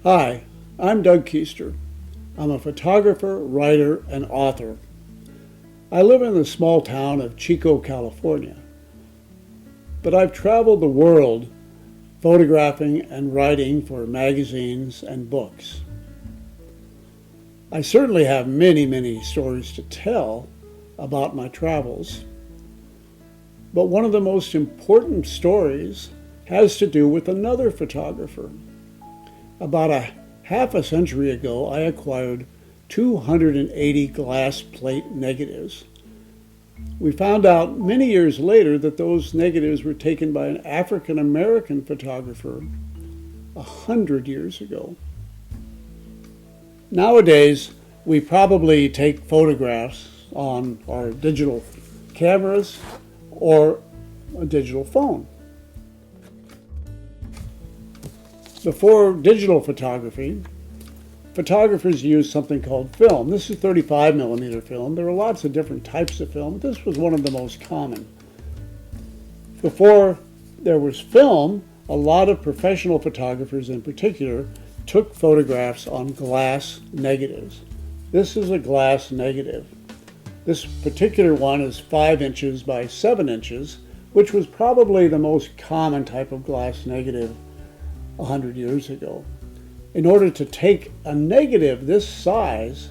Hi, I'm Doug Keister. I'm a photographer, writer, and author. I live in the small town of Chico, California, but I've traveled the world photographing and writing for magazines and books. I certainly have many stories to tell about my travels, but one of the most important stories has to do with another photographer. About a half a century ago, I acquired 280 glass plate negatives. We found out many years later that those negatives were taken by an African American photographer 100 years ago. Nowadays, we probably take photographs on our digital cameras or a digital phone. Before digital photography, photographers used something called film. This is 35 millimeter film. There are lots of different types of film. This was one of the most common. Before there was film, a lot of professional photographers in particular took photographs on glass negatives. This is a glass negative. This particular one is 5 inches by 7 inches, which was probably the most common type of glass negative 100 years ago. In order to take a negative this size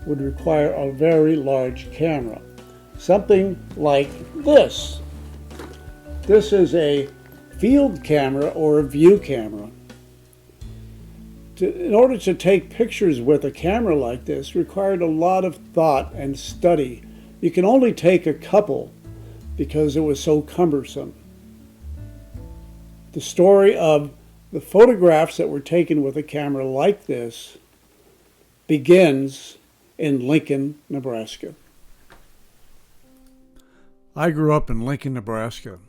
would require a very large camera, something like this. This is a field camera or a view camera. In order to take pictures with a camera like this required a lot of thought and study. You can only take a couple because it was so cumbersome. The story of the photographs that were taken with a camera like this begins in Lincoln, Nebraska. I grew up in Lincoln, Nebraska.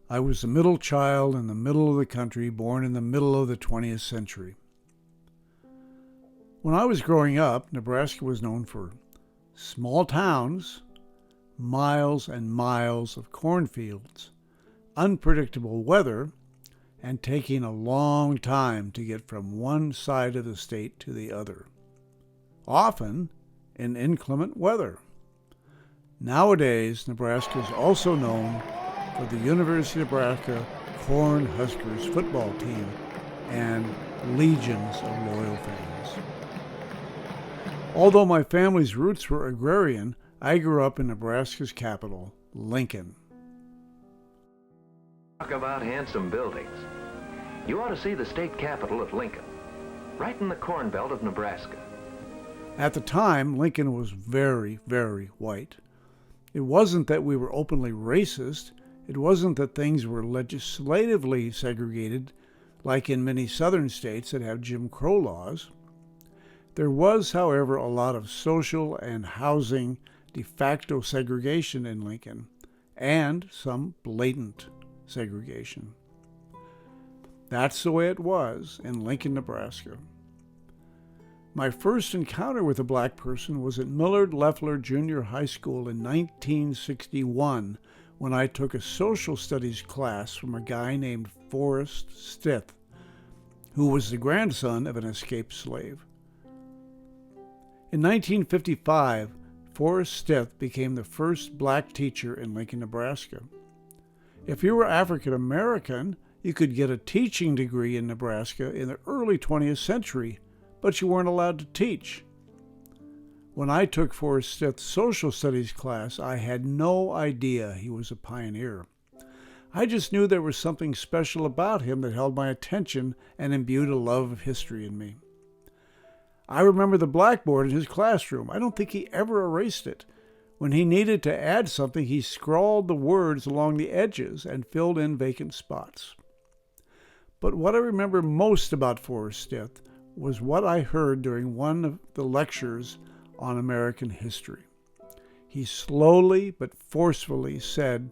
I was the middle child in the middle of the country, born in the middle of the 20th century. When I was growing up, Nebraska was known for small towns, miles and miles of cornfields, unpredictable weather, and taking a long time to get from one side of the state to the other, often in inclement weather. Nowadays, Nebraska is also known for the University of Nebraska Cornhuskers football team and legions of loyal fans. Although my family's roots were agrarian, I grew up in Nebraska's capital, Lincoln. Talk about handsome buildings. You ought to see the state capitol at Lincoln, right in the corn belt of Nebraska. At the time, Lincoln was very white. It wasn't that we were openly racist. It wasn't that things were legislatively segregated, like in many southern states that have Jim Crow laws. There was, however, a lot of social and housing de facto segregation in Lincoln, and some blatant segregation. That's the way it was in Lincoln, Nebraska. My first encounter with a black person was at Millard Leffler Junior High School in 1961 when I took a social studies class from a guy named Forrest Stith, who was the grandson of an escaped slave. In 1955, Forrest Stith became the first black teacher in Lincoln, Nebraska. If you were African American, you could get a teaching degree in Nebraska in the early 20th century, but you weren't allowed to teach. When I took Forrest Stith's social studies class, I had no idea he was a pioneer. I just knew there was something special about him that held my attention and imbued a love of history in me. I remember the blackboard in his classroom. I don't think he ever erased it. When he needed to add something, he scrawled the words along the edges and filled in vacant spots. But what I remember most about Forrest Stith was what I heard during one of the lectures on American history. He slowly but forcefully said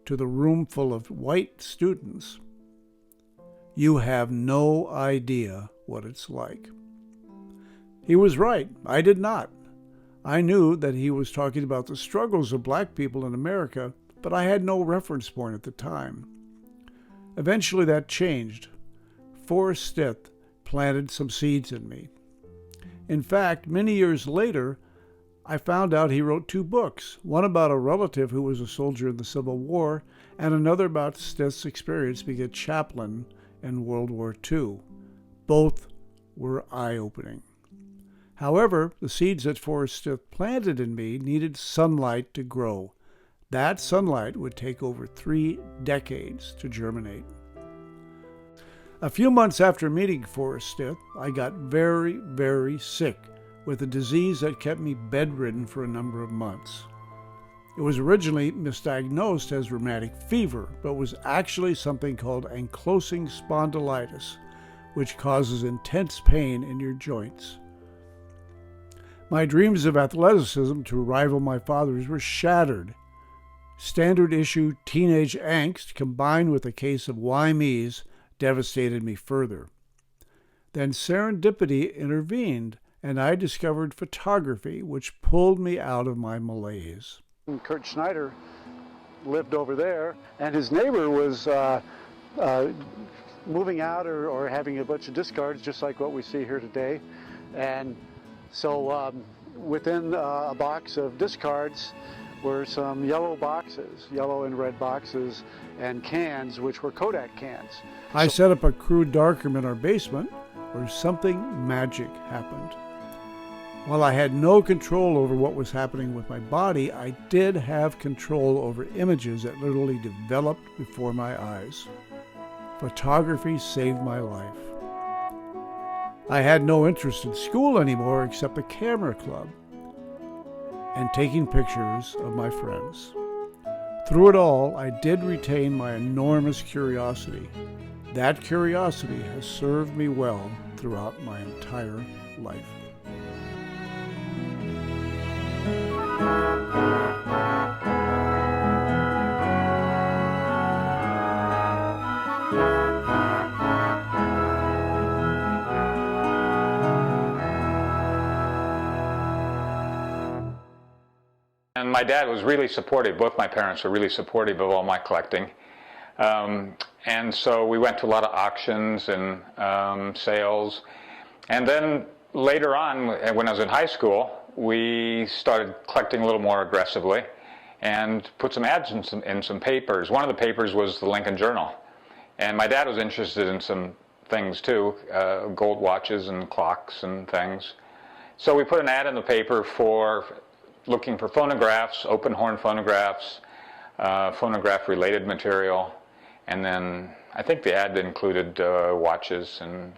to the room full of white students, "You have no idea what it's like." He was right. I did not. I knew that he was talking about the struggles of black people in America, but I had no reference point at the time. Eventually that changed. Forrest Stith planted some seeds in me. In fact, many years later, I found out he wrote 2 books, one about a relative who was a soldier in the Civil War, and another about Stith's experience being a chaplain in World War II. Both were eye-opening. However, the seeds that Forrest Stith planted in me needed sunlight to grow. That sunlight would take over 3 decades to germinate. A few months after meeting Forrest Stith, I got very, very sick with a disease that kept me bedridden for a number of months. It was originally misdiagnosed as rheumatic fever, but was actually something called ankylosing spondylitis, which causes intense pain in your joints. My dreams of athleticism to rival my father's were shattered. Standard issue teenage angst combined with a case of why me's devastated me further. Then serendipity intervened, and I discovered photography, which pulled me out of my malaise. Kurt Schneider lived over there, and his neighbor was moving out or having a bunch of discards, just like what we see here today. And so within a box of discards were some yellow boxes, yellow and red boxes, and cans, which were Kodak cans. I set up a crude darkroom in our basement where something magic happened. While I had no control over what was happening with my body, I did have control over images that literally developed before my eyes. Photography saved my life. I had no interest in school anymore except the camera club and taking pictures of my friends. Through it all, I did retain my enormous curiosity. That curiosity has served me well throughout my entire life. And my dad was really supportive. Both my parents were really supportive of all my collecting. And so we went to a lot of auctions and sales. And then later on, when I was in high school, we started collecting a little more aggressively and put some ads in some papers. One of the papers was the Lincoln Journal. And my dad was interested in some things too, gold watches and clocks and things. So we put an ad in the paper for looking for phonographs, open horn phonographs, phonograph-related material, and then I think the ad included watches and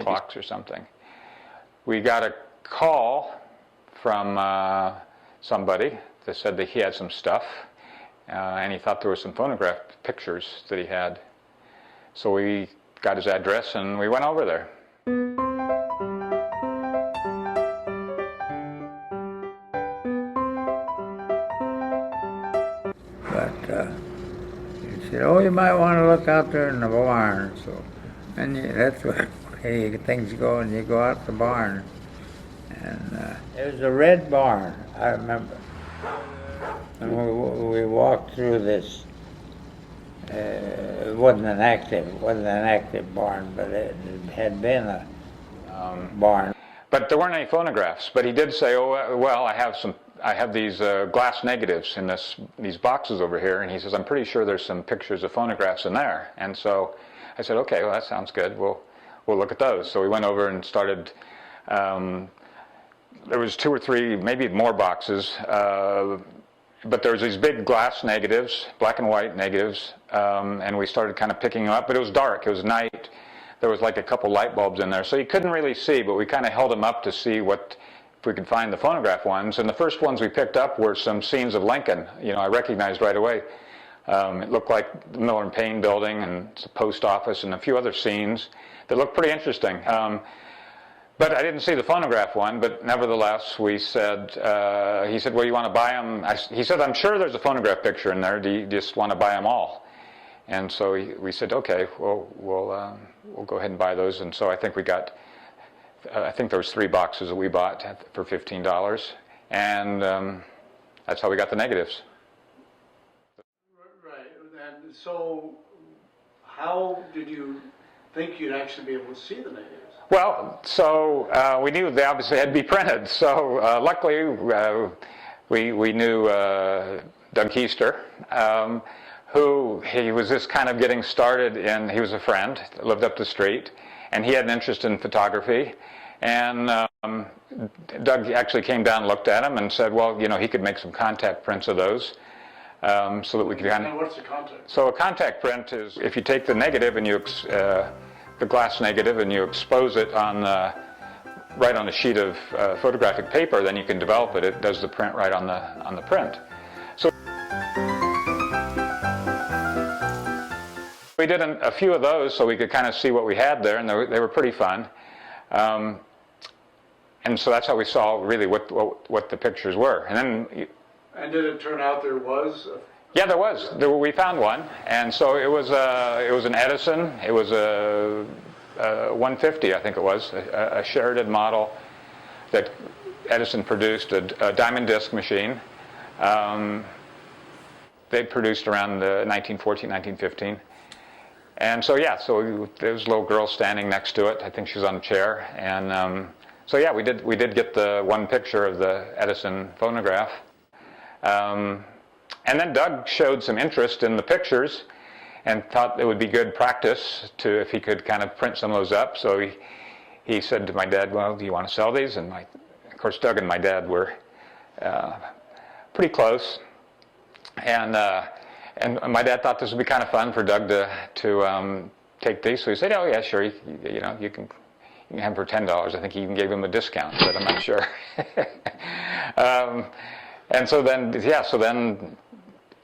clocks or something. We got a call from somebody that said that he had some stuff, and he thought there were some phonograph pictures that he had. So we got his address and we went over there. But he said, "Oh, you might want to look out there in the barn." So, and that's where things go, and you go out the barn. And it was a red barn, I remember. And we walked through this. It wasn't an active barn, but it had been a barn. But there weren't any phonographs. But he did say, "Oh, well, I have these glass negatives in these boxes over here," and he says, "I'm pretty sure there's some pictures of phonographs in there." And so I said, "Okay, well, that sounds good. We'll look at those." So we went over and started. There was 2 or 3, maybe more boxes, but there was these big glass negatives, black and white negatives, and we started kind of picking them up. But it was dark. It was night. There was like a couple light bulbs in there, so you couldn't really see. But we kind of held them up to see if we could find the phonograph ones. And the first ones we picked up were some scenes of Lincoln. You know, I recognized right away. It looked like the Miller and Payne building and the post office and a few other scenes that looked pretty interesting. But I didn't see the phonograph one, but nevertheless, we said, he said, "Well, you want to buy them?" He said, "I'm sure there's a phonograph picture in there. Do you just want to buy them all?" And so we said, "Okay, well, we'll go ahead and buy those." And so I think we got, I think there was 3 boxes that we bought for $15. And that's how we got the negatives. Right. And so how did you think you'd actually be able to see the negatives? Well, so we knew they obviously had to be printed. So luckily, we knew Doug Keister, who he was just kind of getting started in. He was a friend, lived up the street, and he had an interest in photography. And Doug actually came down and looked at them and said, well, you know, he could make some contact prints of those. So that we could kind of. And what's the contact? So a contact print is if you take the negative and you the glass negative and you expose it on right on a sheet of photographic paper, then you can develop it. It does the print right on the print. So we did a few of those so we could kind of see what we had there, and they were pretty fun. And so that's how we saw really what the pictures were. And then. And did it turn out there was? Yeah, there was. We found one, and so it was an Edison. It was a 150, I think it was, a Sheridan model that Edison produced, a diamond disc machine. They produced around 1914, 1915. And so yeah, so there was a little girl standing next to it. I think she was on a chair, and so yeah, we did get the one picture of the Edison phonograph. And then Doug showed some interest in the pictures and thought it would be good practice if he could kind of print some of those up. So he said to my dad, well, do you want to sell these? And of course, Doug and my dad were pretty close. And my dad thought this would be kind of fun for Doug to take these. So he said, oh yeah, sure, you can have them for $10. I think he even gave him a discount, but I'm not sure. And so then, yeah,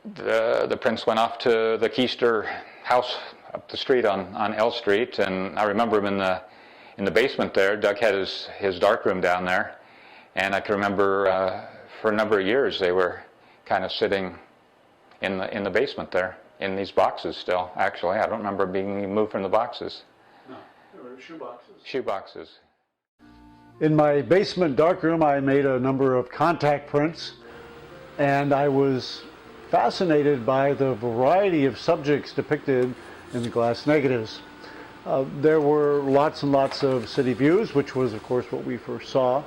the prints went off to the Keister house up the street on L Street, and I remember him in the basement there. Doug had his darkroom down there, and I can remember for a number of years they were kind of sitting in the basement there in these boxes still. Actually, I don't remember being moved from the boxes. No, they were shoe boxes. Shoe boxes. In my basement darkroom, I made a number of contact prints, and I was fascinated by the variety of subjects depicted in the glass negatives. There were lots and lots of city views, which was, of course, what we first saw,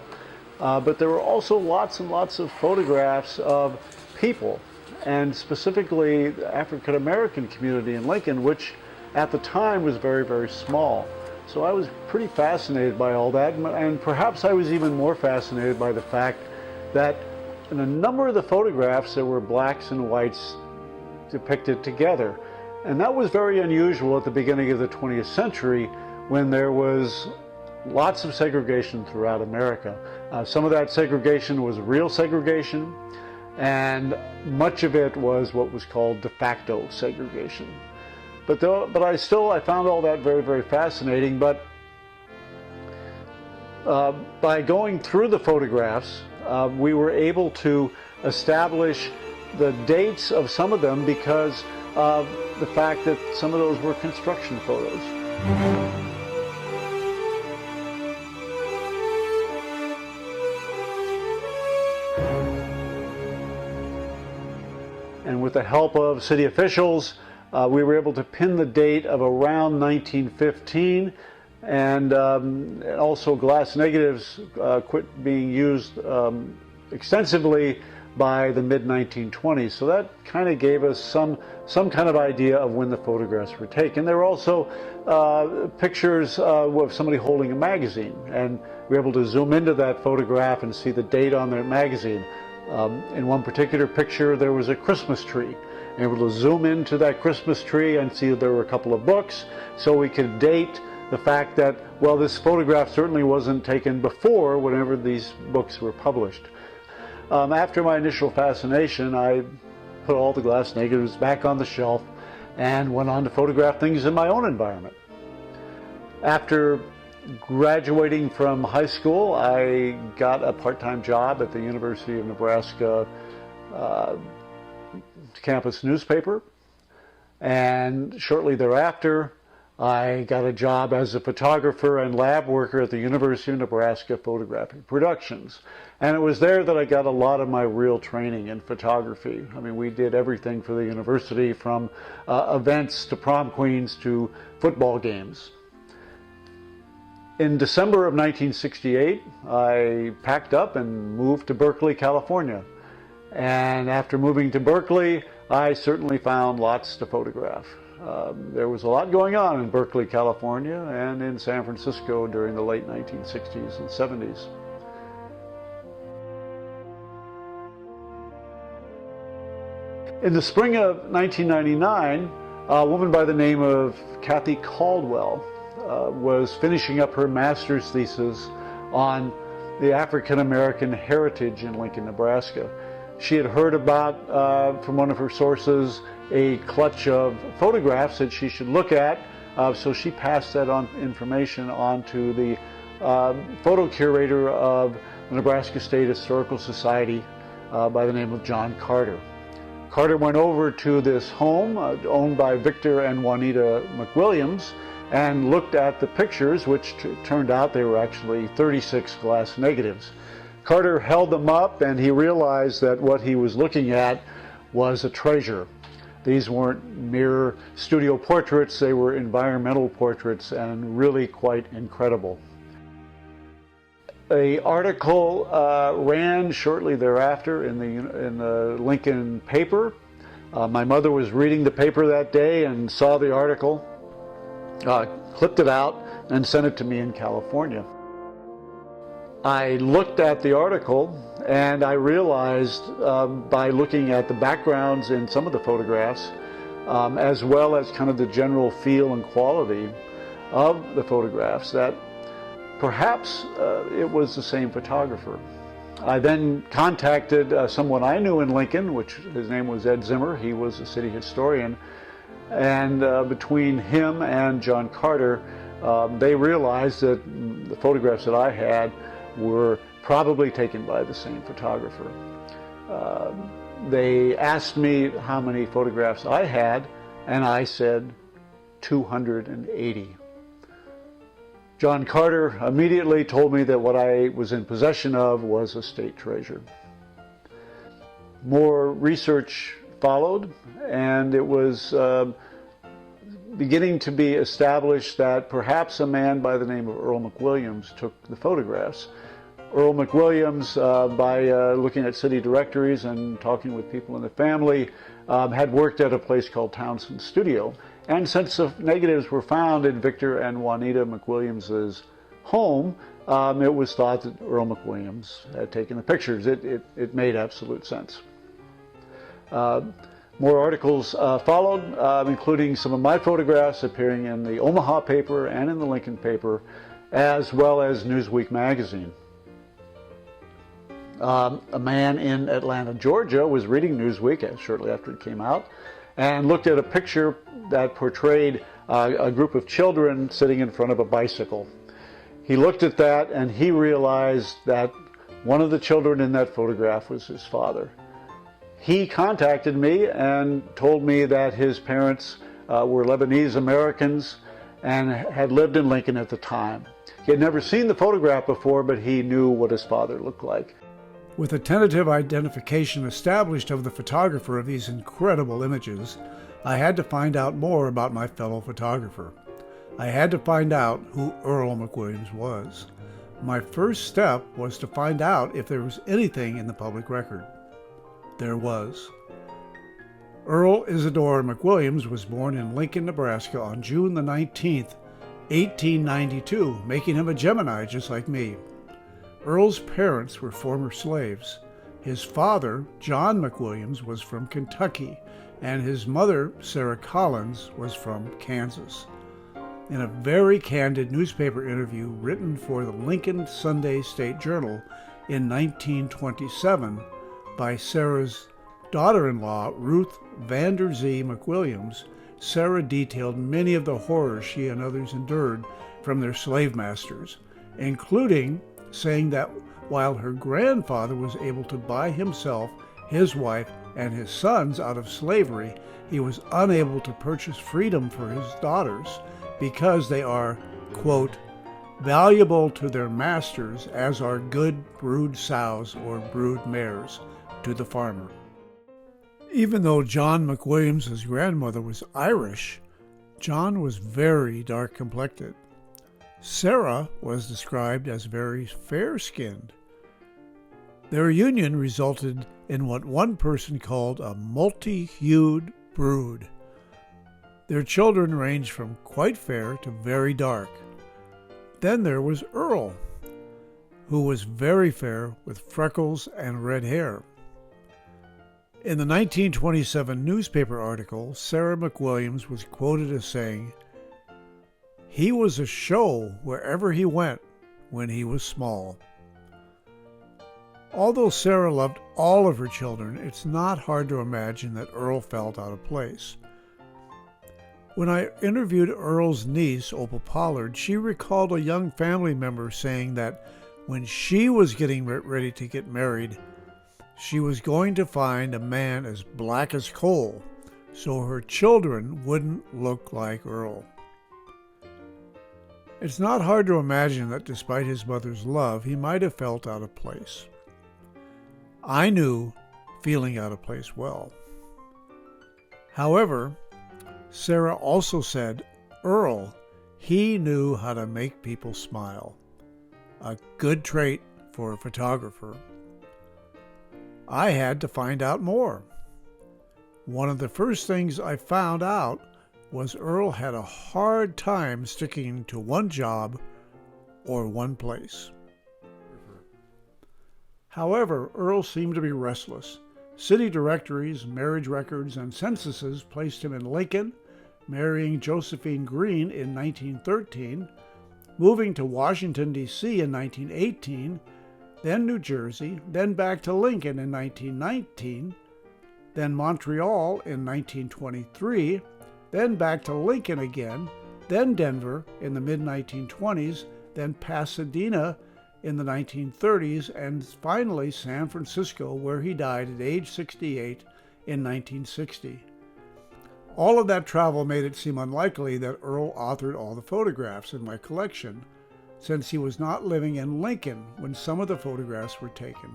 but there were also lots and lots of photographs of people, and specifically the African American community in Lincoln, which at the time was very, very small. So I was pretty fascinated by all that, and perhaps I was even more fascinated by the fact that in a number of the photographs there were blacks and whites depicted together. And that was very unusual at the beginning of the 20th century, when there was lots of segregation throughout America. Some of that segregation was real segregation, and much of it was what was called de facto segregation. But I found all that very, very fascinating. But by going through the photographs, we were able to establish the dates of some of them because of the fact that some of those were construction photos. And with the help of city officials, we were able to pin the date of around 1915, and also glass negatives quit being used extensively by the mid-1920s. So that kind of gave us some kind of idea of when the photographs were taken. There were also pictures of somebody holding a magazine, and we were able to zoom into that photograph and see the date on the magazine. In one particular picture, there was a Christmas tree. Able to zoom into that Christmas tree and see that there were a couple of books, so we could date the fact that, well, this photograph certainly wasn't taken before whenever these books were published. After my initial fascination, I put all the glass negatives back on the shelf and went on to photograph things in my own environment. After graduating from high school, I got a part-time job at the University of Nebraska campus newspaper, and shortly thereafter I got a job as a photographer and lab worker at the University of Nebraska Photographic Productions. And it was there that I got a lot of my real training in photography. I mean, we did everything for the university, from events to prom queens to football games. In December of 1968, I packed up and moved to Berkeley, California. And after moving to Berkeley, I certainly found lots to photograph. There was a lot going on in Berkeley, California, and in San Francisco during the late 1960s and 70s. In the spring of 1999, a woman by the name of Kathy Caldwell was finishing up her master's thesis on the African American heritage in Lincoln, Nebraska. She had heard about, from one of her sources, a clutch of photographs that she should look at, so she passed that information on to the photo curator of the Nebraska State Historical Society by the name of John Carter. Carter went over to this home owned by Victor and Juanita McWilliams and looked at the pictures, which turned out they were actually 36 glass negatives. Carter held them up and he realized that what he was looking at was a treasure. These weren't mere studio portraits, they were environmental portraits and really quite incredible. An article ran shortly thereafter in the Lincoln paper. My mother was reading the paper that day and saw the article, clipped it out, and sent it to me in California. I looked at the article and I realized by looking at the backgrounds in some of the photographs, as well as kind of the general feel and quality of the photographs, that perhaps it was the same photographer. I then contacted someone I knew in Lincoln, which his name was Ed Zimmer. He was a city historian. And between him and John Carter, they realized that the photographs that I had were probably taken by the same photographer. They asked me how many photographs I had, and I said 280. John Carter immediately told me that what I was in possession of was a state treasure. More research followed, and it was beginning to be established that perhaps a man by the name of Earl McWilliams took the photographs. Earl McWilliams, by looking at city directories and talking with people in the family, had worked at a place called Townsend Studio. And since the negatives were found in Victor and Juanita McWilliams' home, it was thought that Earl McWilliams had taken the pictures. It made absolute sense. More articles followed, including some of my photographs appearing in the Omaha paper and in the Lincoln paper, as well as Newsweek magazine. A man in Atlanta, Georgia, was reading Newsweek shortly after it came out and looked at a picture that portrayed a group of children sitting in front of a bicycle. He looked at that and he realized that one of the children in that photograph was his father. He contacted me and told me that his parents were Lebanese Americans and had lived in Lincoln at the time. He had never seen the photograph before, but he knew what his father looked like. With a tentative identification established of the photographer of these incredible images, I had to find out more about my fellow photographer. I had to find out who Earl McWilliams was. My first step was to find out if there was anything in the public record. There was. Earl Isidore McWilliams was born in Lincoln, Nebraska on June the 19th, 1892, making him a Gemini just like me. Earl's parents were former slaves. His father, John McWilliams, was from Kentucky, and his mother, Sarah Collins, was from Kansas. In a very candid newspaper interview written for the Lincoln Sunday State Journal in 1927 by Sarah's daughter-in-law, Ruth Vander Zee McWilliams, Sarah detailed many of the horrors she and others endured from their slave masters, including saying that while her grandfather was able to buy himself, his wife, and his sons out of slavery, he was unable to purchase freedom for his daughters because they are, quote, valuable to their masters as are good brood sows or brood mares to the farmer. Even though John McWilliams' grandmother was Irish, John was very dark-complected. Sarah was described as very fair-skinned. Their union resulted in what one person called a multi-hued brood. Their children ranged from quite fair to very dark. Then there was Earl, who was very fair with freckles and red hair. In the 1927 newspaper article, Sarah McWilliams was quoted as saying, "He was a show wherever he went when he was small." Although Sarah loved all of her children, it's not hard to imagine that Earl felt out of place. When I interviewed Earl's niece, Opal Pollard, she recalled a young family member saying that when she was getting ready to get married, she was going to find a man as black as coal, so her children wouldn't look like Earl. It's not hard to imagine that despite his mother's love, he might have felt out of place. I knew feeling out of place well. However, Sarah also said, Earl, he knew how to make people smile. A good trait for a photographer. I had to find out more. One of the first things I found out was Earl had a hard time sticking to one job or one place. However, Earl seemed to be restless. City directories, marriage records, and censuses placed him in Lincoln, marrying Josephine Green in 1913, moving to Washington, D.C. in 1918, then New Jersey, then back to Lincoln in 1919, then Montreal in 1923, then back to Lincoln again, then Denver in the mid-1920s, then Pasadena in the 1930s, and finally San Francisco, where he died at age 68 in 1960. All of that travel made it seem unlikely that Earl authored all the photographs in my collection, since he was not living in Lincoln when some of the photographs were taken.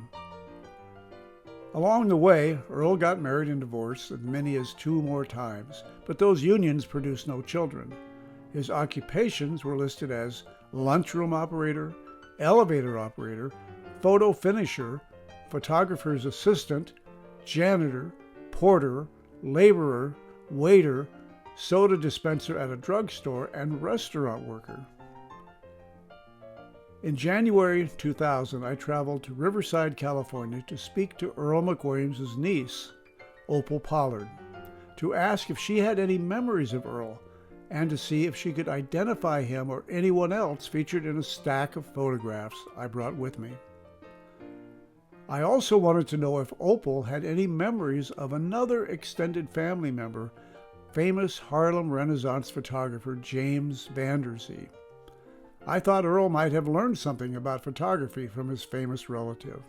Along the way, Earl got married and divorced as many as 2 more times, but those unions produced no children. His occupations were listed as lunchroom operator, elevator operator, photo finisher, photographer's assistant, janitor, porter, laborer, waiter, soda dispenser at a drugstore, and restaurant worker. In January 2000, I traveled to Riverside, California to speak to Earl McWilliams' niece, Opal Pollard, to ask if she had any memories of Earl and to see if she could identify him or anyone else featured in a stack of photographs I brought with me. I also wanted to know if Opal had any memories of another extended family member, famous Harlem Renaissance photographer James Vanderzee. I thought Earl might have learned something about photography from his famous relative.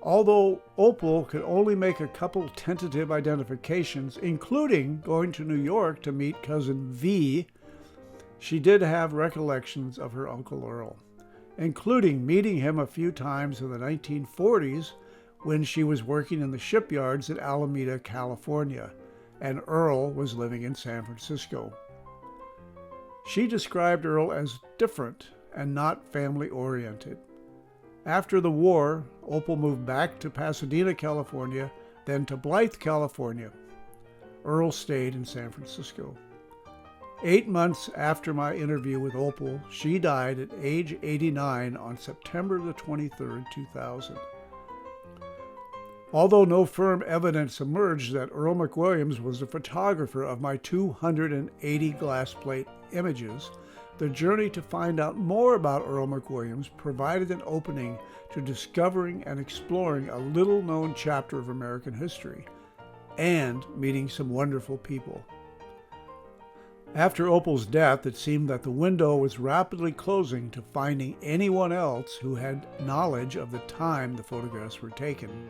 Although Opal could only make a couple tentative identifications, including going to New York to meet Cousin V, she did have recollections of her Uncle Earl, including meeting him a few times in the 1940s when she was working in the shipyards in Alameda, California, and Earl was living in San Francisco. She described Earl as different and not family-oriented. After the war, Opal moved back to Pasadena, California, then to Blythe, California. Earl stayed in San Francisco. 8 months after my interview with Opal, she died at age 89 on September the 23rd, 2000. Although no firm evidence emerged that Earl McWilliams was the photographer of my 280 glass plate images, the journey to find out more about Earl McWilliams provided an opening to discovering and exploring a little-known chapter of American history and meeting some wonderful people. After Opal's death, it seemed that the window was rapidly closing to finding anyone else who had knowledge of the time the photographs were taken.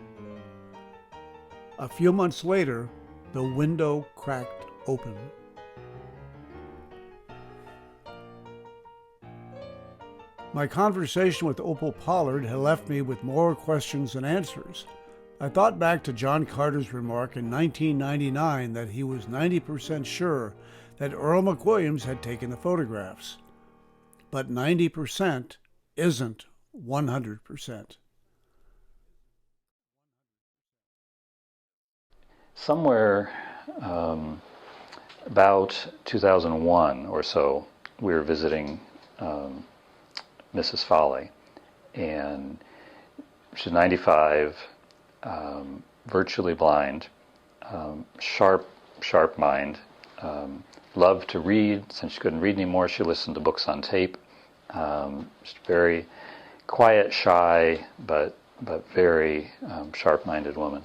A few months later, the window cracked open. My conversation with Opal Pollard had left me with more questions than answers. I thought back to John Carter's remark in 1999 that he was 90% sure that Earl McWilliams had taken the photographs. but 90% isn't 100%. Somewhere about 2001 or so, we were visiting Mrs. Foley, and she's 95, virtually blind, sharp mind, loved to read. Since she couldn't read anymore, she listened to books on tape. She's very quiet, shy, but very sharp-minded woman.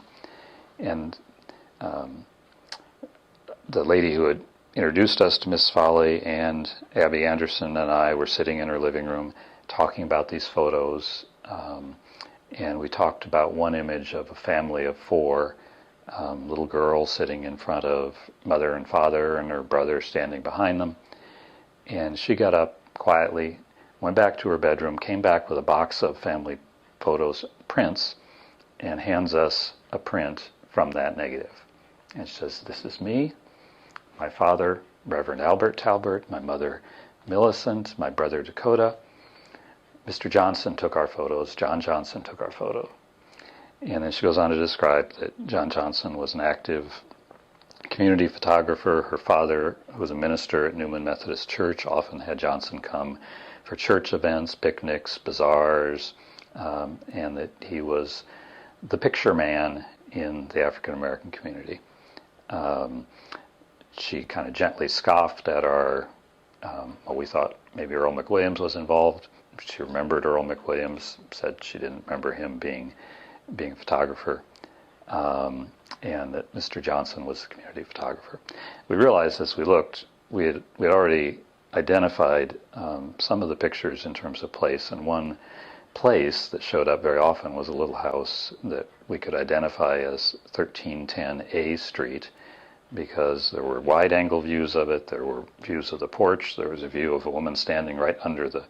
And the lady who had introduced us to Miss Foley and Abby Anderson and I were sitting in her living room talking about these photos, and we talked about one image of a family of 4, little girl sitting in front of mother and father and her brother standing behind them. And she got up quietly, went back to her bedroom, came back with a box of family photos, prints, and hands us a print from that negative. And she says, "This is me, my father, Reverend Albert Talbert, my mother, Millicent, my brother, Dakota. Mr. Johnson took our photos. John Johnson took our photo." And then she goes on to describe that John Johnson was an active community photographer. Her father, who was a minister at Newman Methodist Church, often had Johnson come for church events, picnics, bazaars, and that he was the picture man in the African American community. She kind of gently scoffed at our, we thought maybe Earl McWilliams was involved. She remembered Earl McWilliams, said she didn't remember him being a photographer, and that Mr. Johnson was the community photographer. We realized as we looked, we had already identified some of the pictures in terms of place, and one place that showed up very often was a little house that we could identify as 1310 A Street, because there were wide-angle views of it, there were views of the porch, there was a view of a woman standing right under the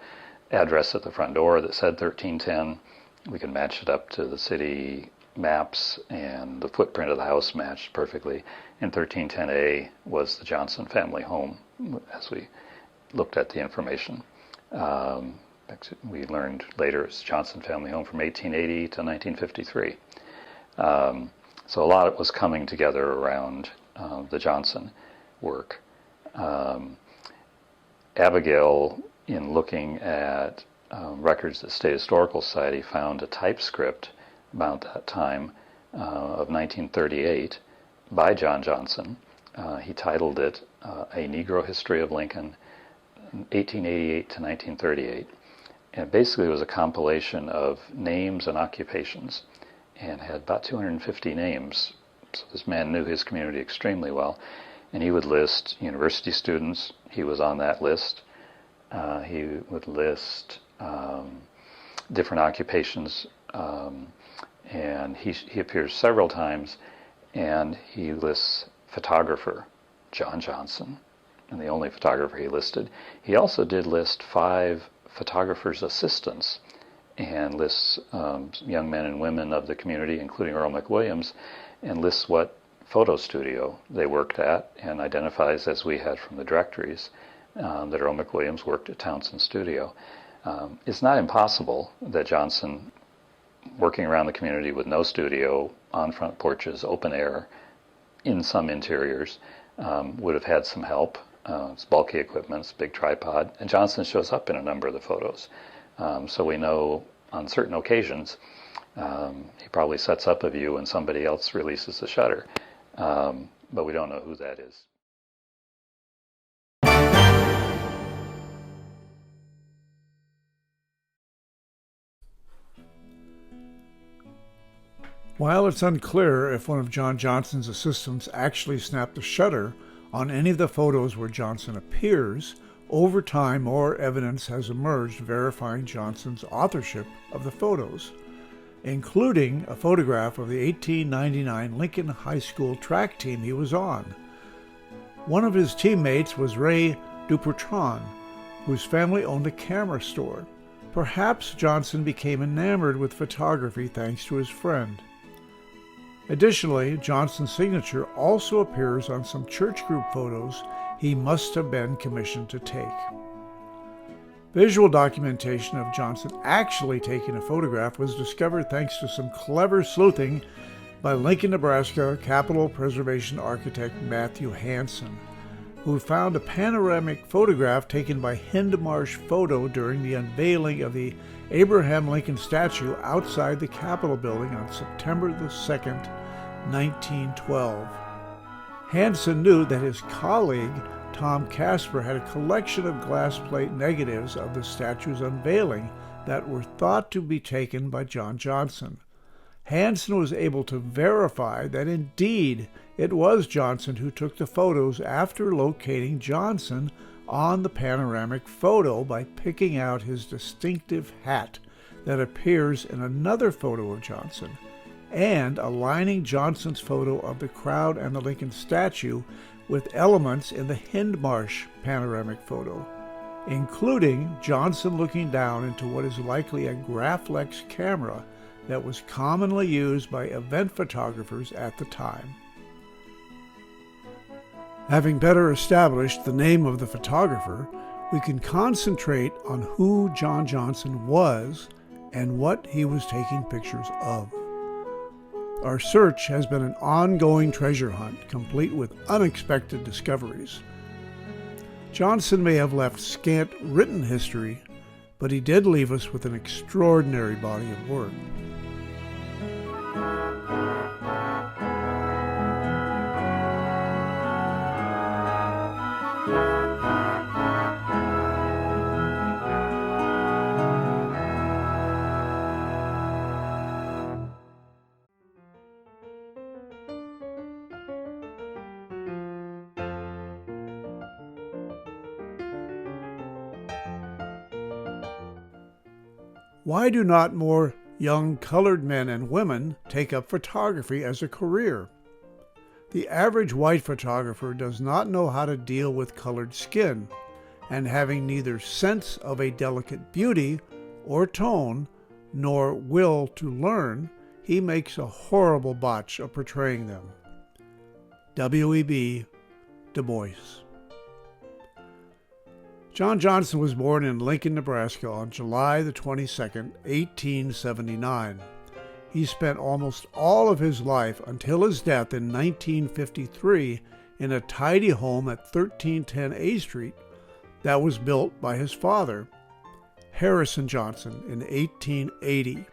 address at the front door that said 1310. We could match it up to the city maps, and the footprint of the house matched perfectly. And 1310A was the Johnson family home as we looked at the information. We learned later it's Johnson family home from 1880 to 1953. So a lot was coming together around the Johnson work. Abigail, in looking at records at the State Historical Society, found a typescript about that time of 1938 by John Johnson. He titled it A Negro History of Lincoln, 1888 to 1938. And basically it was a compilation of names and occupations, and had about 250 names. So this man knew his community extremely well, and he would list university students. He was on that list. He would list different occupations, and he appears several times, and he lists photographer John Johnson, and the only photographer he listed. He also did list 5 photographers' assistants, and lists young men and women of the community, including Earl McWilliams, and lists what photo studio they worked at, and identifies, as we had from the directories, that Earl McWilliams worked at Townsend Studio. It's not impossible that Johnson, working around the community with no studio, on front porches, open air, in some interiors, would have had some help. It's bulky equipment, it's a big tripod, and Johnson shows up in a number of the photos. So we know on certain occasions he probably sets up a view and somebody else releases the shutter, but we don't know who that is. While it's unclear if one of John Johnson's assistants actually snapped the shutter on any of the photos where Johnson appears, over time more evidence has emerged verifying Johnson's authorship of the photos, including a photograph of the 1899 Lincoln High School track team he was on. One of his teammates was Ray Dupurtron, whose family owned a camera store. Perhaps Johnson became enamored with photography thanks to his friend. Additionally, Johnson's signature also appears on some church group photos he must have been commissioned to take. Visual documentation of Johnson actually taking a photograph was discovered thanks to some clever sleuthing by Lincoln, Nebraska Capitol Preservation architect Matthew Hansen, who found a panoramic photograph taken by Hindmarsh Photo during the unveiling of the Abraham Lincoln statue outside the Capitol building on September the 2nd, 1912. Hansen knew that his colleague Tom Casper had a collection of glass plate negatives of the statue's unveiling that were thought to be taken by John Johnson. Hansen was able to verify that indeed it was Johnson who took the photos after locating Johnson on the panoramic photo by picking out his distinctive hat that appears in another photo of Johnson and aligning Johnson's photo of the crowd and the Lincoln statue with elements in the Hindmarsh panoramic photo, including Johnson looking down into what is likely a Graflex camera that was commonly used by event photographers at the time. Having better established the name of the photographer, we can concentrate on who John Johnson was and what he was taking pictures of. Our search has been an ongoing treasure hunt, complete with unexpected discoveries. Johnson may have left scant written history, but he did leave us with an extraordinary body of work. Why do not more young colored men and women take up photography as a career? The average white photographer does not know how to deal with colored skin, and having neither sense of a delicate beauty or tone, nor will to learn, he makes a horrible botch of portraying them. W.E.B. Du Bois. John Johnson was born in Lincoln, Nebraska on July the 22nd, 1879. He spent almost all of his life until his death in 1953 in a tidy home at 1310 A Street that was built by his father, Harrison Johnson, in 1880.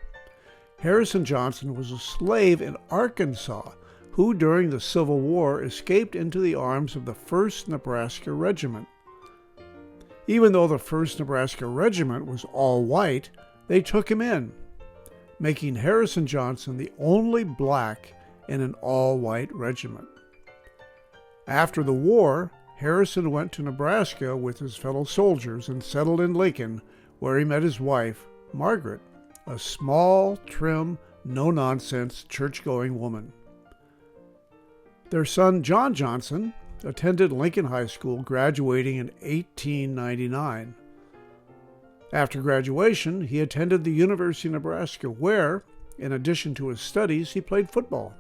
Harrison Johnson was a slave in Arkansas who, during the Civil War, escaped into the arms of the 1st Nebraska Regiment. Even though the 1st Nebraska Regiment was all white, they took him in, making Harrison Johnson the only black in an all-white regiment. After the war, Harrison went to Nebraska with his fellow soldiers and settled in Lincoln, where he met his wife, Margaret, a small, trim, no-nonsense, church-going woman. Their son, John Johnson, attended Lincoln High School, graduating in 1899. After graduation, he attended the University of Nebraska, where, in addition to his studies, he played football.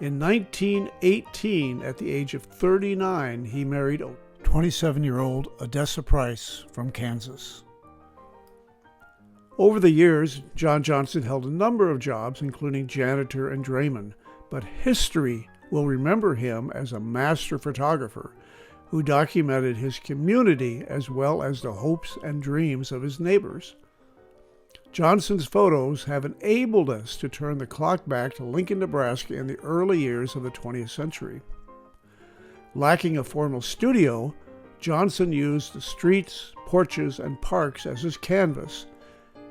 In 1918, at the age of 39, he married a 27-year-old Odessa Price from Kansas. Over the years, John Johnson held a number of jobs, including janitor and drayman, but history will remember him as a master photographer who documented his community as well as the hopes and dreams of his neighbors. Johnson's photos have enabled us to turn the clock back to Lincoln, Nebraska in the early years of the 20th century. Lacking a formal studio, Johnson used the streets, porches, and parks as his canvas,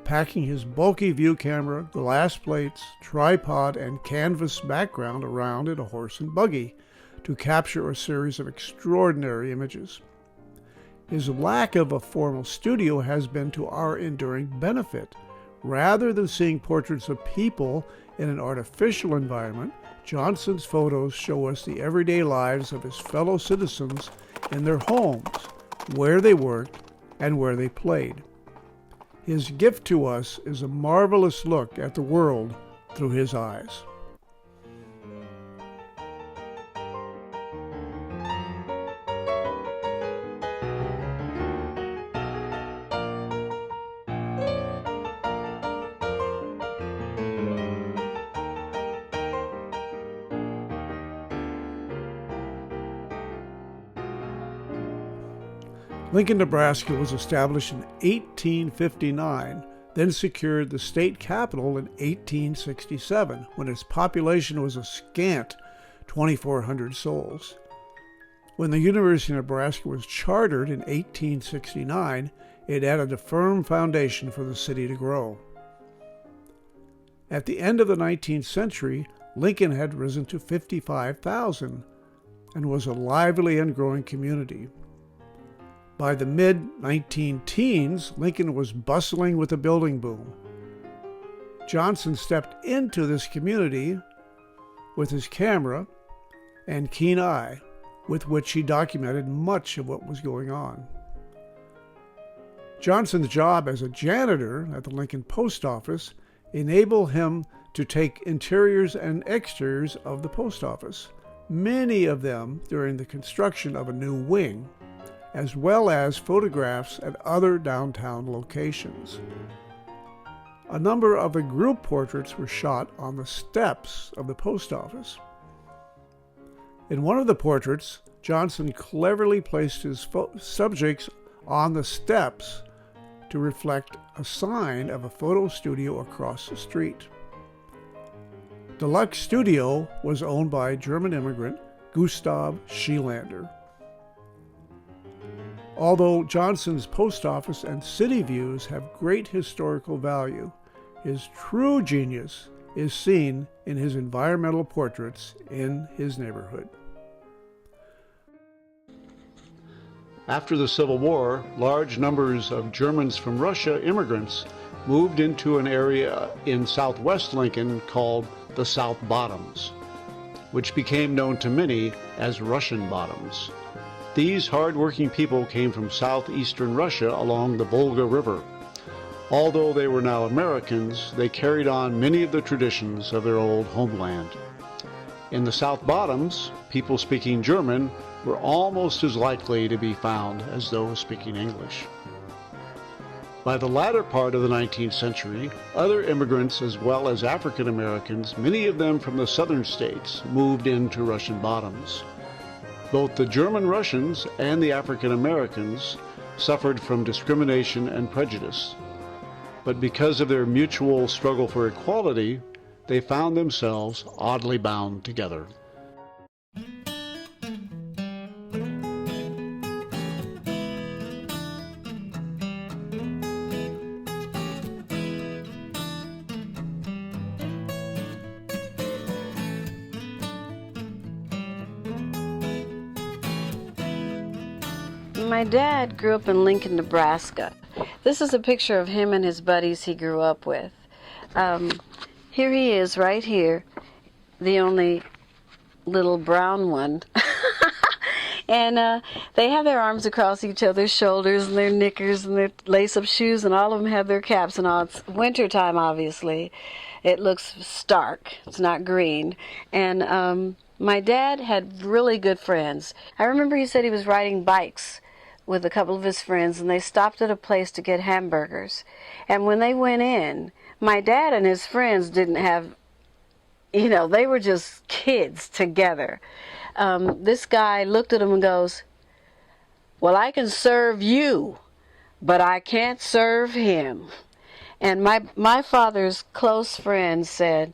packing his bulky view camera, glass plates, tripod, and canvas background around in a horse and buggy to capture a series of extraordinary images. His lack of a formal studio has been to our enduring benefit. Rather than seeing portraits of people in an artificial environment, Johnson's photos show us the everyday lives of his fellow citizens in their homes, where they worked, and where they played. His gift to us is a marvelous look at the world through his eyes. Lincoln, Nebraska was established in 1859, then secured the state capital in 1867, when its population was a scant 2,400 souls. When the University of Nebraska was chartered in 1869, it added a firm foundation for the city to grow. At the end of the 19th century, Lincoln had risen to 55,000 and was a lively and growing community. By the mid-19-teens, Lincoln was bustling with a building boom. Johnson stepped into this community with his camera and keen eye, with which he documented much of what was going on. Johnson's job as a janitor at the Lincoln Post Office enabled him to take interiors and exteriors of the post office, many of them during the construction of a new wing, as well as photographs at other downtown locations. A number of the group portraits were shot on the steps of the post office. In one of the portraits, Johnson cleverly placed his subjects on the steps to reflect a sign of a photo studio across the street. Deluxe Studio was owned by German immigrant Gustav Schielander. Although Johnson's post office and city views have great historical value, his true genius is seen in his environmental portraits in his neighborhood. After the Civil War, large numbers of Germans from Russia immigrants moved into an area in southwest Lincoln called the South Bottoms, which became known to many as Russian Bottoms. These hard-working people came from southeastern Russia along the Volga River. Although they were now Americans, they carried on many of the traditions of their old homeland. In the South Bottoms, people speaking German were almost as likely to be found as those speaking English. By the latter part of the 19th century, other immigrants as well as African Americans, many of them from the southern states, moved into Russian Bottoms. Both the German Russians and the African Americans suffered from discrimination and prejudice. But because of their mutual struggle for equality, they found themselves oddly bound together. My dad grew up in Lincoln, Nebraska. This is a picture of him and his buddies he grew up with. Here he is right here, the only little brown one. And they have their arms across each other's shoulders and their knickers and their lace-up shoes, and all of them have their caps and all. It's wintertime, obviously. It looks stark. It's not green. And my dad had really good friends. I remember he said he was riding bikes with a couple of his friends, and they stopped at a place to get hamburgers. And when they went in, my dad and his friends didn't have, they were just kids together. This guy looked at him and goes, "Well, I can serve you, but I can't serve him." And my father's close friend said,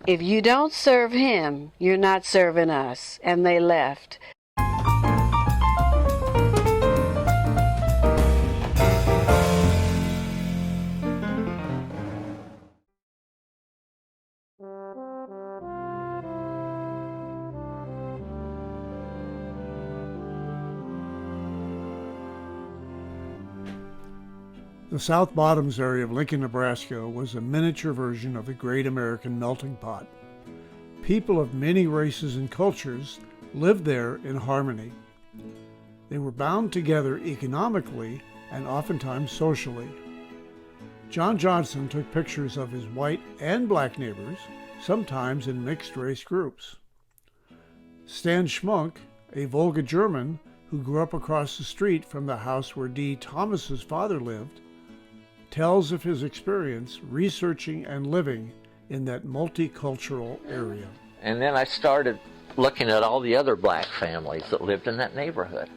"If you don't serve him, you're not serving us." And they left. The South Bottoms area of Lincoln, Nebraska was a miniature version of the Great American Melting Pot. People of many races and cultures lived there in harmony. They were bound together economically and oftentimes socially. John Johnson took pictures of his white and black neighbors, sometimes in mixed-race groups. Stan Schmunk, a Volga German who grew up across the street from the house where D. Thomas's father lived, tells of his experience researching and living in that multicultural area. And then I started looking at all the other black families that lived in that neighborhood.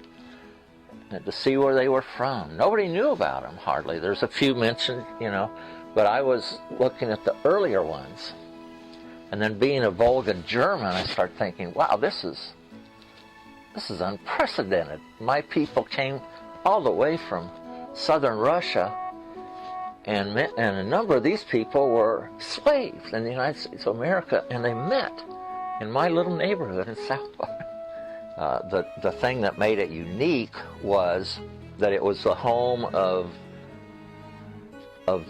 and to see where they were from. Nobody knew about them, hardly. There's a few mentioned, you know, but I was looking at the earlier ones. And then being a Volga German, I start thinking, wow, this is unprecedented. My people came all the way from southern Russia, and a number of these people were slaves in the United States of America, and they met in my little neighborhood in South Park. The thing that made it unique was that it was the home of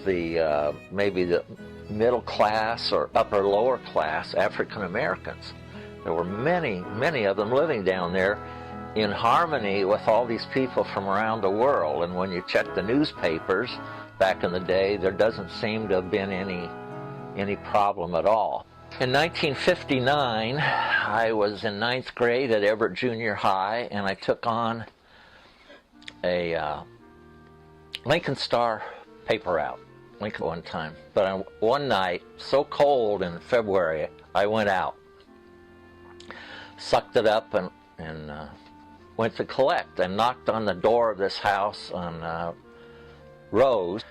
the maybe the middle class or upper lower class African Americans. There were many, many of them living down there in harmony with all these people from around the world. And when you check the newspapers back in the day, there doesn't seem to have been any problem at all. In 1959, I was in 9th grade at Everett Junior High, and I took on a Lincoln Star paper route. Lincoln one time. But one night, so cold in February, I went out, sucked it up, and went to collect, and knocked on the door of this house on Rose,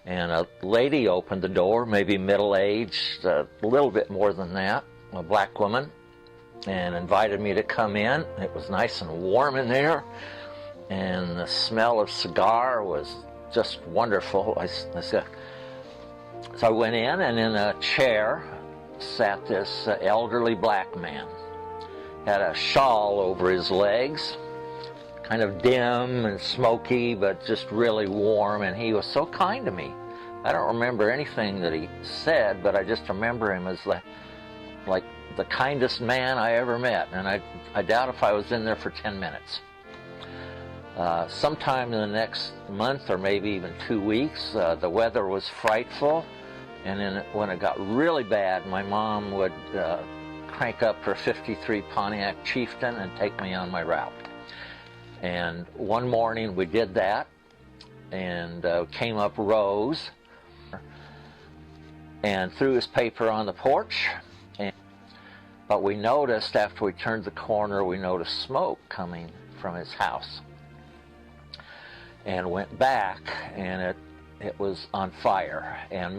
and a lady opened the door, maybe middle-aged, a little bit more than that, a black woman, and invited me to come in. It was nice and warm in there, and the smell of cigar was just wonderful. So I went in, and in a chair sat this elderly black man. Had a shawl over his legs, kind of dim and smoky, but just really warm, and he was so kind to me. I don't remember anything that he said, but I just remember him as like the kindest man I ever met, and I doubt if I was in there for 10 minutes. Sometime in the next month, or maybe even 2 weeks, the weather was frightful, and then when it got really bad, my mom would crank up her 53 Pontiac Chieftain and take me on my route. And one morning we did that, and came up Rose, and threw his paper on the porch. But we noticed, after we turned the corner, we noticed smoke coming from his house. And went back, and it was on fire. And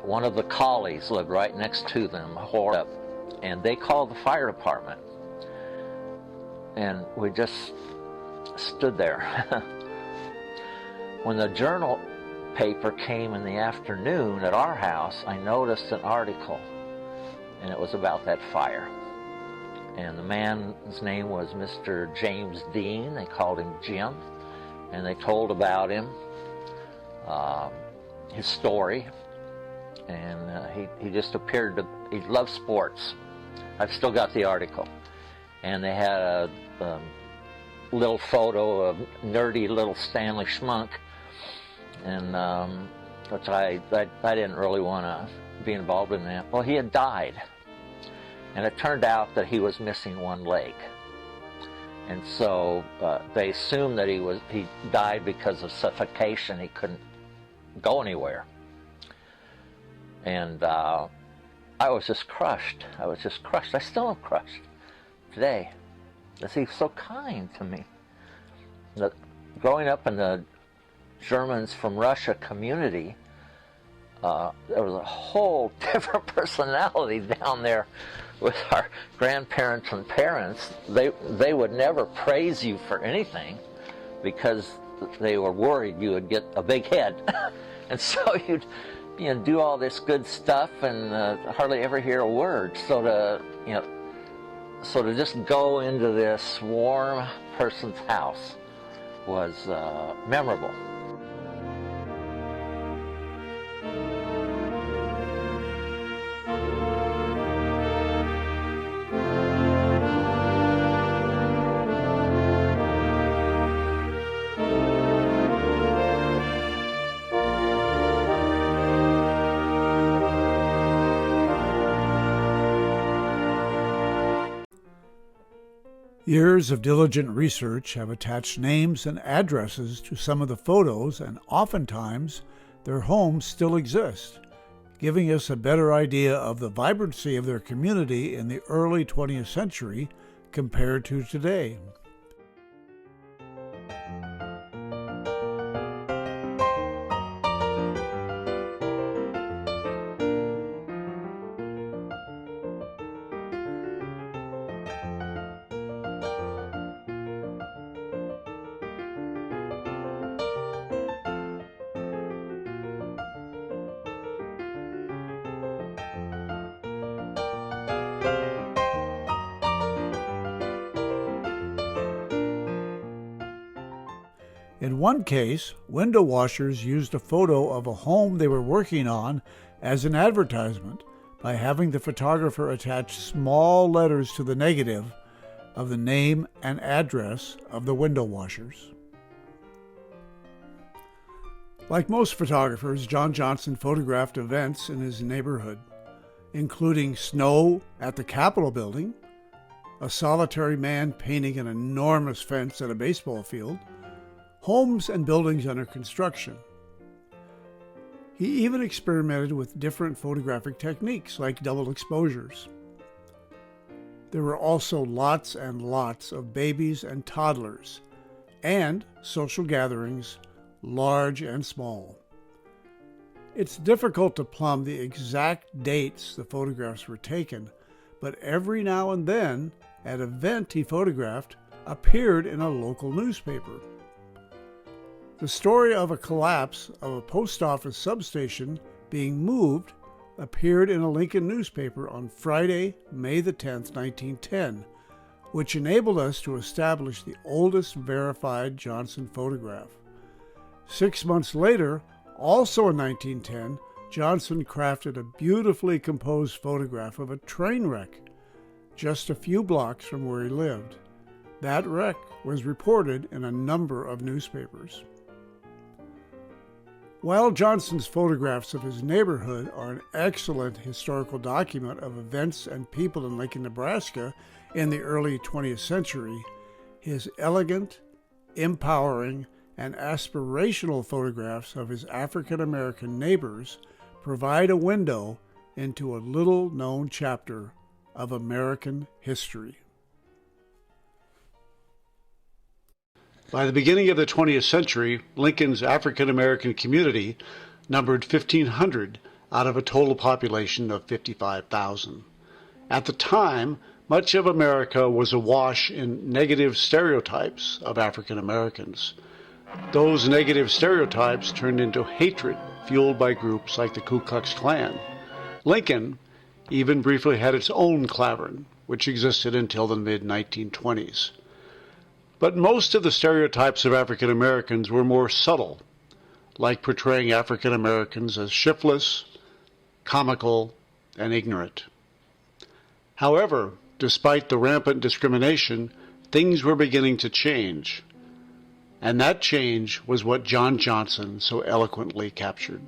one of the collies lived right next to them, hoarded up, and they called the fire department. And we just stood there. When the journal paper came in the afternoon at our house, I noticed an article, and it was about that fire. And the man's name was Mr. James Dean. They called him Jim, and they told about him, his story, and he just appeared to, he loved sports. I've still got the article. And they had a little photo of nerdy little Stanley Schmunk, and which I didn't really want to be involved in that. Well, he had died, and it turned out that he was missing one leg, and so they assumed that he died because of suffocation. He couldn't go anywhere, and I was just crushed. I still am crushed today, because he's so kind to me. Growing up in the Germans from Russia community, there was a whole different personality down there with our grandparents and parents. They would never praise you for anything because they were worried you would get a big head. And so you'd do all this good stuff and hardly ever hear a word. So to just go into this warm person's house was memorable. Years of diligent research have attached names and addresses to some of the photos, and oftentimes their homes still exist, giving us a better idea of the vibrancy of their community in the early 20th century compared to today. In one case, window washers used a photo of a home they were working on as an advertisement by having the photographer attach small letters to the negative of the name and address of the window washers. Like most photographers, John Johnson photographed events in his neighborhood, including snow at the Capitol building, a solitary man painting an enormous fence at a baseball field, homes and buildings under construction. He even experimented with different photographic techniques like double exposures. There were also lots and lots of babies and toddlers, and social gatherings, large and small. It's difficult to plumb the exact dates the photographs were taken, but every now and then, an event he photographed appeared in a local newspaper. The story of a collapse of a post office substation being moved appeared in a Lincoln newspaper on Friday, May the 10th, 1910, which enabled us to establish the oldest verified Johnson photograph. 6 months later, also in 1910, Johnson crafted a beautifully composed photograph of a train wreck just a few blocks from where he lived. That wreck was reported in a number of newspapers. While Johnson's photographs of his neighborhood are an excellent historical document of events and people in Lincoln, Nebraska in the early 20th century, his elegant, empowering, and aspirational photographs of his African-American neighbors provide a window into a little-known chapter of American history. By the beginning of the 20th century, Lincoln's African-American community numbered 1,500 out of a total population of 55,000. At the time, much of America was awash in negative stereotypes of African Americans. Those negative stereotypes turned into hatred fueled by groups like the Ku Klux Klan. Lincoln even briefly had its own Clavern, which existed until the mid-1920s. But most of the stereotypes of African Americans were more subtle, like portraying African Americans as shiftless, comical, and ignorant. However, despite the rampant discrimination, things were beginning to change, and that change was what John Johnson so eloquently captured.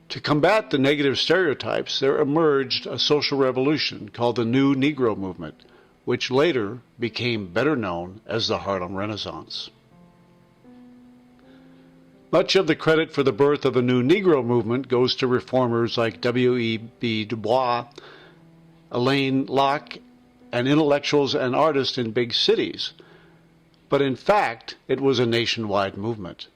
To combat the negative stereotypes, there emerged a social revolution called the New Negro Movement, which later became better known as the Harlem Renaissance. Much of the credit for the birth of a new Negro movement goes to reformers like W.E.B. Du Bois, Alain Locke, and intellectuals and artists in big cities. But in fact, it was a nationwide movement.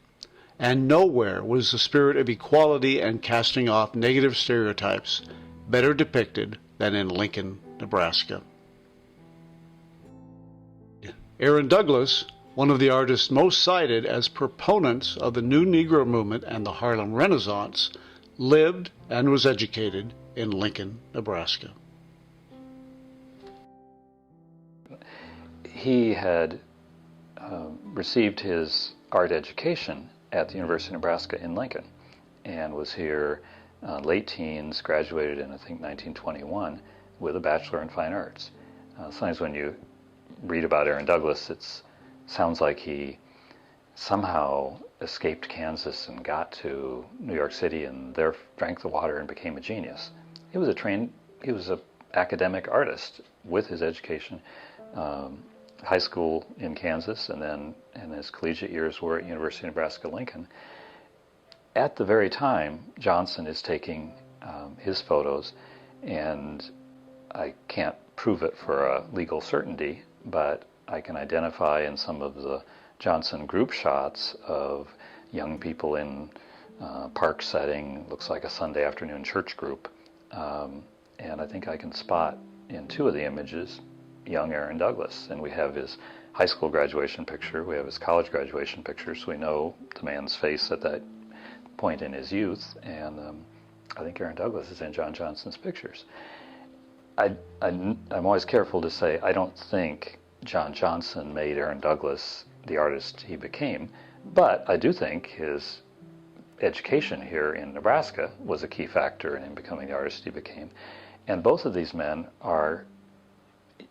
And nowhere was the spirit of equality and casting off negative stereotypes better depicted than in Lincoln, Nebraska. Aaron Douglas, one of the artists most cited as proponents of the New Negro Movement and the Harlem Renaissance, lived and was educated in Lincoln, Nebraska. He had received his art education at the University of Nebraska in Lincoln and was here late teens, graduated in, I think, 1921 with a Bachelor in Fine Arts. Sometimes when you read about Aaron Douglas, it sounds like he somehow escaped Kansas and got to New York City and there drank the water and became a genius. He was an academic artist with his education, high school in Kansas, and then in his collegiate years were at University of Nebraska-Lincoln. At the very time, Johnson is taking his photos, and I can't prove it for a legal certainty, but I can identify in some of the Johnson group shots of young people in park setting, looks like a Sunday afternoon church group, and I think I can spot in two of the images young Aaron Douglas, and we have his high school graduation picture, we have his college graduation picture, so we know the man's face at that point in his youth, and I think Aaron Douglas is in John Johnson's pictures. I'm always careful to say I don't think John Johnson made Aaron Douglas the artist he became, but I do think his education here in Nebraska was a key factor in him becoming the artist he became. And both of these men are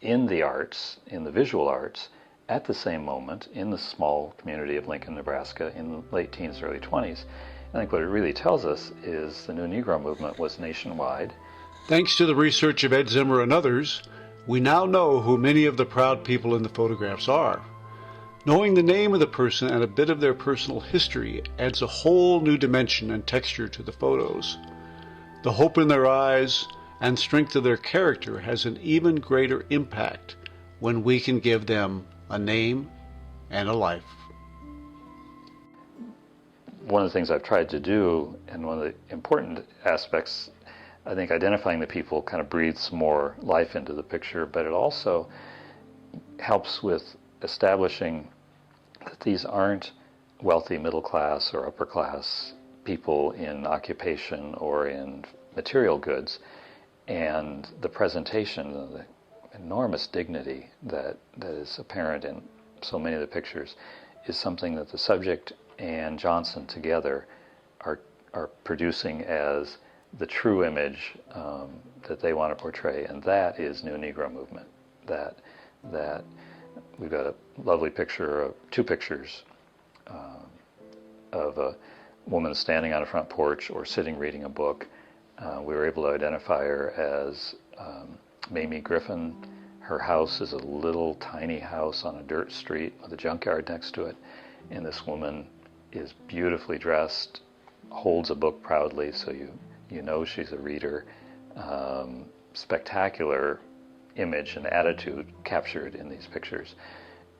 in the arts, in the visual arts, at the same moment in the small community of Lincoln, Nebraska in the late teens, early 20s. I think what it really tells us is the new Negro movement was nationwide. Thanks to the research of Ed Zimmer and others, we now know who many of the proud people in the photographs are. Knowing the name of the person and a bit of their personal history adds a whole new dimension and texture to the photos. The hope in their eyes and strength of their character has an even greater impact when we can give them a name and a life. One of the things I've tried to do, and one of the important aspects, I think identifying the people kind of breathes more life into the picture, but it also helps with establishing that these aren't wealthy middle class or upper class people in occupation or in material goods, and the presentation of the enormous dignity that is apparent in so many of the pictures is something that the subject and Johnson together are producing as the true image that they want to portray, and that is New Negro Movement. That we've got a lovely picture of two pictures of a woman standing on a front porch or sitting reading a book. We were able to identify her as Mamie Griffin. Her house is a little tiny house on a dirt street with a junkyard next to it, and this woman is beautifully dressed, holds a book proudly, so you know she's a reader. Spectacular image and attitude captured in these pictures,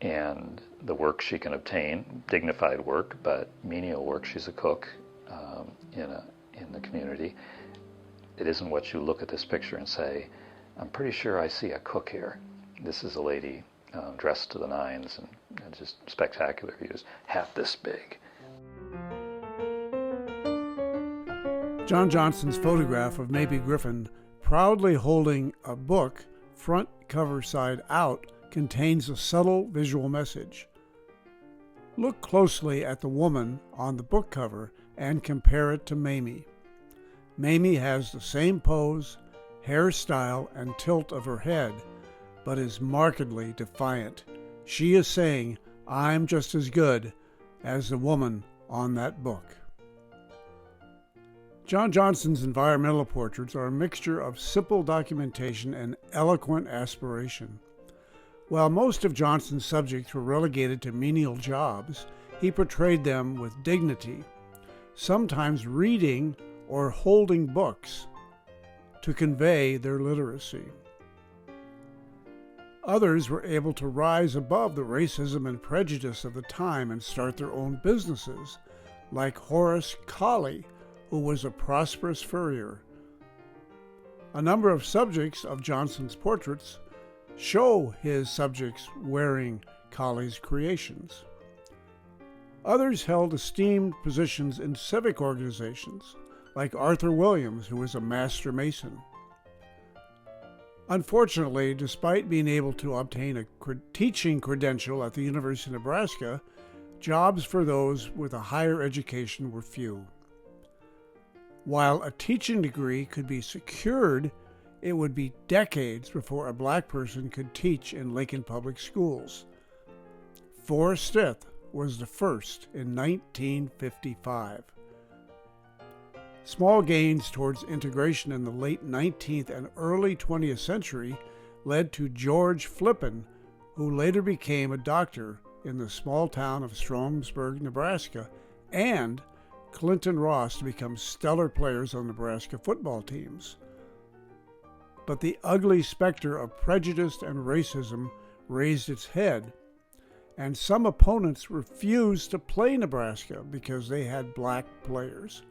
and the work she can obtain, dignified work, but menial work. She's a cook in the community. It isn't what you look at this picture and say, I'm pretty sure I see a cook here. This is a lady dressed to the nines and just spectacular views, half this big. John Johnson's photograph of Mamie Griffin proudly holding a book, front cover side out, contains a subtle visual message. Look closely at the woman on the book cover and compare it to Mamie. Mamie has the same pose, hairstyle, and tilt of her head, but is markedly defiant. She is saying, I'm just as good as the woman on that book. John Johnson's environmental portraits are a mixture of simple documentation and eloquent aspiration. While most of Johnson's subjects were relegated to menial jobs, he portrayed them with dignity, sometimes reading or holding books to convey their literacy. Others were able to rise above the racism and prejudice of the time and start their own businesses, like Horace Colley, who was a prosperous furrier. A number of subjects of Johnson's portraits show his subjects wearing Colley's creations. Others held esteemed positions in civic organizations, like Arthur Williams, who was a master mason. Unfortunately, despite being able to obtain a teaching credential at the University of Nebraska, jobs for those with a higher education were few. While a teaching degree could be secured, it would be decades before a black person could teach in Lincoln Public Schools. Forrest Stith was the first in 1955. Small gains towards integration in the late 19th and early 20th century led to George Flippin, who later became a doctor in the small town of Stromsburg, Nebraska, and Clinton Ross to become stellar players on Nebraska football teams. but the ugly specter of prejudice and racism raised its head, and some opponents refused to play Nebraska because they had black players.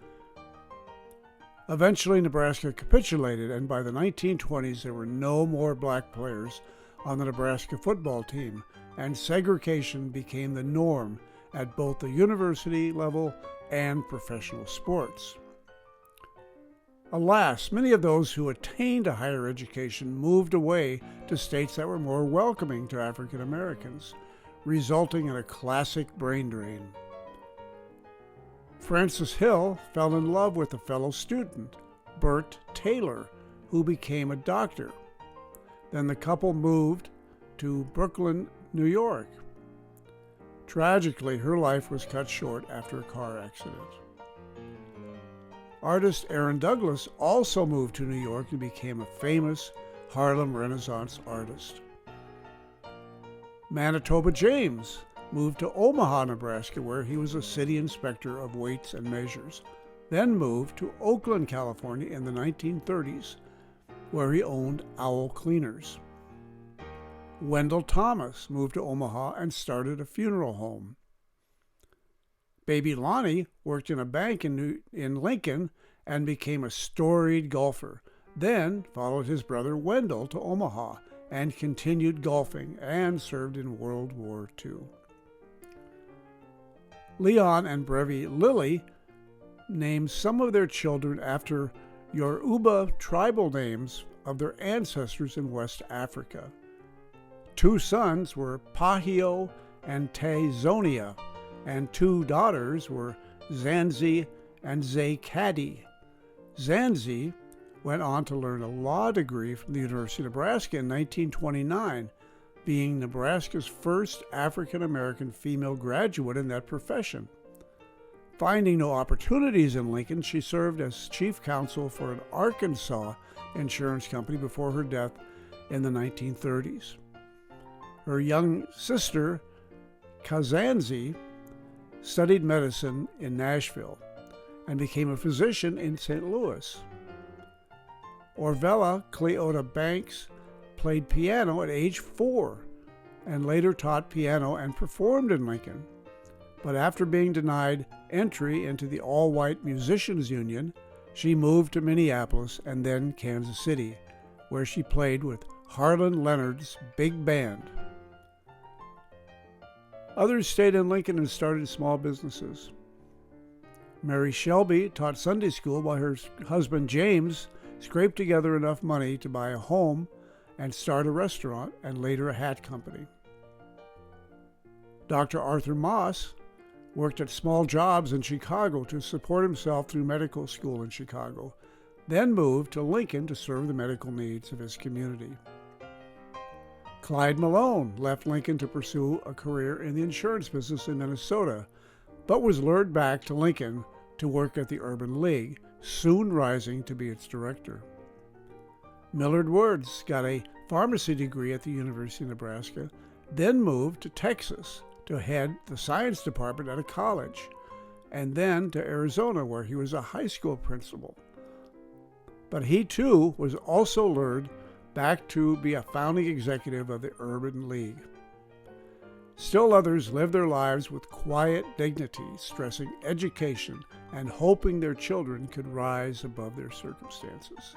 Eventually, Nebraska capitulated, and by the 1920s, there were no more black players on the Nebraska football team, and segregation became the norm at both the university level and professional sports. Alas, many of those who attained a higher education moved away to states that were more welcoming to African Americans, resulting in a classic brain drain. Francis Hill fell in love with a fellow student, Bert Taylor, who became a doctor. Then the couple moved to Brooklyn, New York. Tragically, her life was cut short after a car accident. Artist Aaron Douglas also moved to New York and became a famous Harlem Renaissance artist. Manitoba James moved to Omaha, Nebraska, where he was a city inspector of weights and measures, then moved to Oakland, California in the 1930s, where he owned Owl Cleaners. Wendell Thomas moved to Omaha and started a funeral home. Baby Lonnie worked in a bank in Lincoln and became a storied golfer, then followed his brother Wendell to Omaha and continued golfing and served in World War II. Leon and Brevi Lilly named some of their children after Yoruba tribal names of their ancestors in West Africa. Two sons were Pahio and Tezonia, and two daughters were Zanzi and Zakadi. Zanzi went on to learn a law degree from the University of Nebraska in 1929, being Nebraska's first African-American female graduate in that profession. Finding no opportunities in Lincoln, she served as chief counsel for an Arkansas insurance company before her death in the 1930s. Her young sister, Kazanzi, studied medicine in Nashville and became a physician in St. Louis. Orvella Cleota Banks played piano at age 4 and later taught piano and performed in Lincoln. But after being denied entry into the all-white musicians union, she moved to Minneapolis and then Kansas City, where she played with Harlan Leonard's big band. Others stayed in Lincoln and started small businesses. Mary Shelby taught Sunday school while her husband James scraped together enough money to buy a home and start a restaurant and later a hat company. Dr. Arthur Moss worked at small jobs in Chicago to support himself through medical school in Chicago, then moved to Lincoln to serve the medical needs of his community. Clyde Malone left Lincoln to pursue a career in the insurance business in Minnesota, but was lured back to Lincoln to work at the Urban League, soon rising to be its director. Millard Woods got a pharmacy degree at the University of Nebraska, then moved to Texas to head the science department at a college, and then to Arizona, where he was a high school principal. But he too was also lured back to be a founding executive of the Urban League. Still others lived their lives with quiet dignity, stressing education and hoping their children could rise above their circumstances.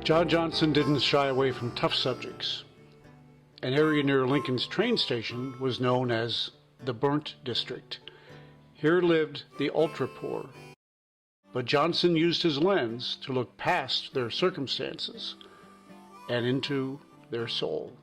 John Johnson didn't shy away from tough subjects. An area near Lincoln's train station was known as the Burnt District. Here lived the ultra-poor. But Johnson used his lens to look past their circumstances and into their soul.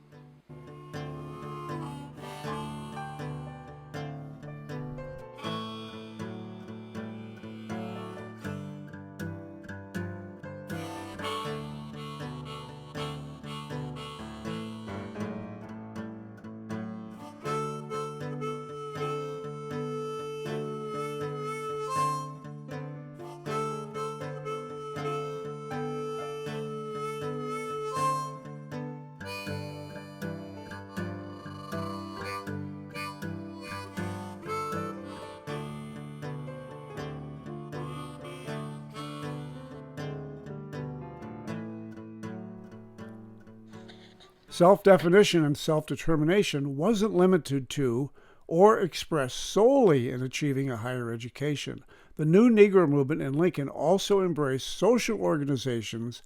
Self-definition and self-determination wasn't limited to or expressed solely in achieving a higher education. The new Negro Movement in Lincoln also embraced social organizations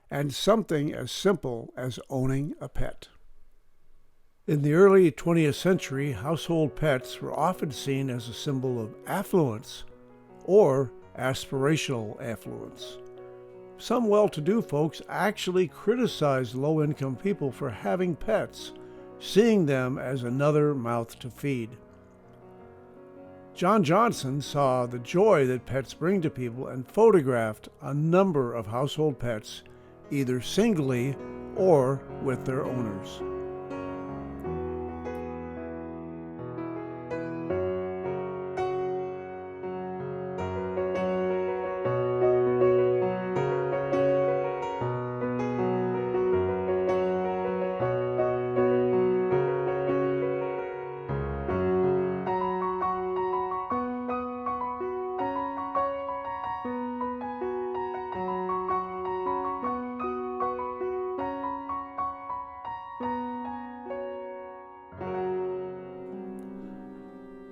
and something as simple as owning a pet. In the early 20th century, household pets were often seen as a symbol of affluence or aspirational affluence. Some well-to-do folks actually criticized low-income people for having pets, seeing them as another mouth to feed. John Johnson saw the joy that pets bring to people and photographed a number of household pets, either singly or with their owners.